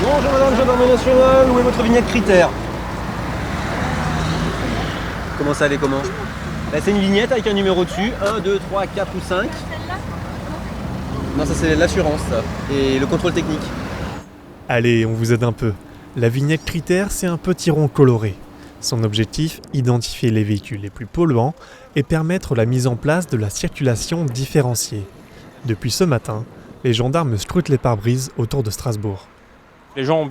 Bonjour madame, gendarmerie nationale, où est votre vignette critère? Comment ça, elle est comment? Là, c'est une vignette avec un numéro dessus, 1, 2, 3, 4 ou 5. Non, ça c'est l'assurance, ça, et le contrôle technique. Allez, on vous aide un peu. La vignette critère, c'est un petit rond coloré. Son objectif, identifier les véhicules les plus polluants et permettre la mise en place de la circulation différenciée. Depuis ce matin, les gendarmes scrutent les pare-brises autour de Strasbourg. Les gens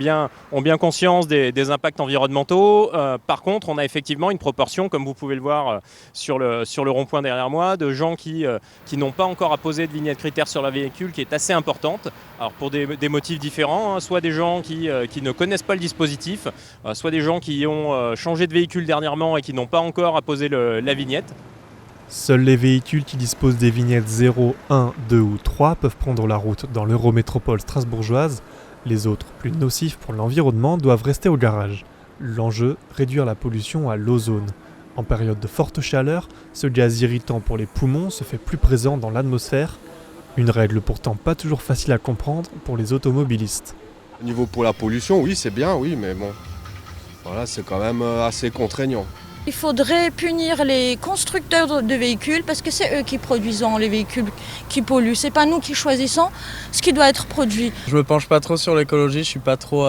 ont bien conscience des impacts environnementaux. Par contre, on a effectivement une proportion, comme vous pouvez le voir sur le rond-point derrière moi, de gens qui n'ont pas encore apposé de vignette critère sur leur véhicule, qui est assez importante. Alors pour des motifs différents, hein, soit des gens qui ne connaissent pas le dispositif, soit des gens qui ont changé de véhicule dernièrement et qui n'ont pas encore apposé la vignette. Seuls les véhicules qui disposent des vignettes 0, 1, 2 ou 3 peuvent prendre la route dans l'Eurométropole strasbourgeoise. Les autres, plus nocifs pour l'environnement, doivent rester au garage. L'enjeu, réduire la pollution à l'ozone. En période de forte chaleur, ce gaz irritant pour les poumons se fait plus présent dans l'atmosphère. Une règle pourtant pas toujours facile à comprendre pour les automobilistes. Au niveau pour la pollution, oui, c'est bien, oui, mais bon, voilà, c'est quand même assez contraignant. Il faudrait punir les constructeurs de véhicules parce que c'est eux qui produisent les véhicules qui polluent. C'est pas nous qui choisissons ce qui doit être produit. Je me penche pas trop sur l'écologie, je suis pas trop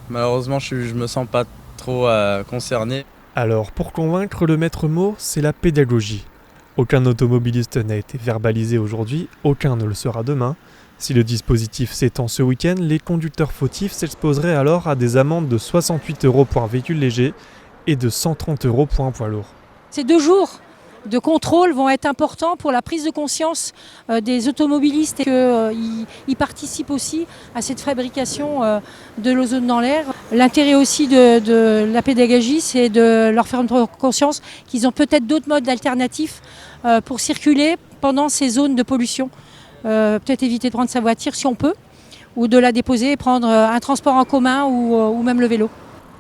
malheureusement je me sens pas trop concerné. Alors pour convaincre, le maître mot, c'est la pédagogie. Aucun automobiliste n'a été verbalisé aujourd'hui, aucun ne le sera demain. Si le dispositif s'étend ce week-end, les conducteurs fautifs s'exposeraient alors à des amendes de 68 € pour un véhicule léger et de 130 € pour un poids lourd. Ces 2 jours de contrôle vont être importants pour la prise de conscience des automobilistes et qu'ils participent aussi à cette fabrication de l'ozone dans l'air. L'intérêt aussi de la pédagogie, c'est de leur faire prendre conscience qu'ils ont peut-être d'autres modes alternatifs pour circuler pendant ces zones de pollution. Peut-être éviter de prendre sa voiture si on peut, ou de la déposer et prendre un transport en commun ou même le vélo.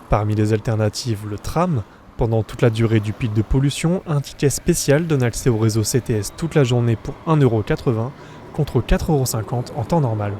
Parmi les alternatives, le tram. Pendant toute la durée du pic de pollution, un ticket spécial donne accès au réseau CTS toute la journée pour 1,80 € contre 4,50 € en temps normal.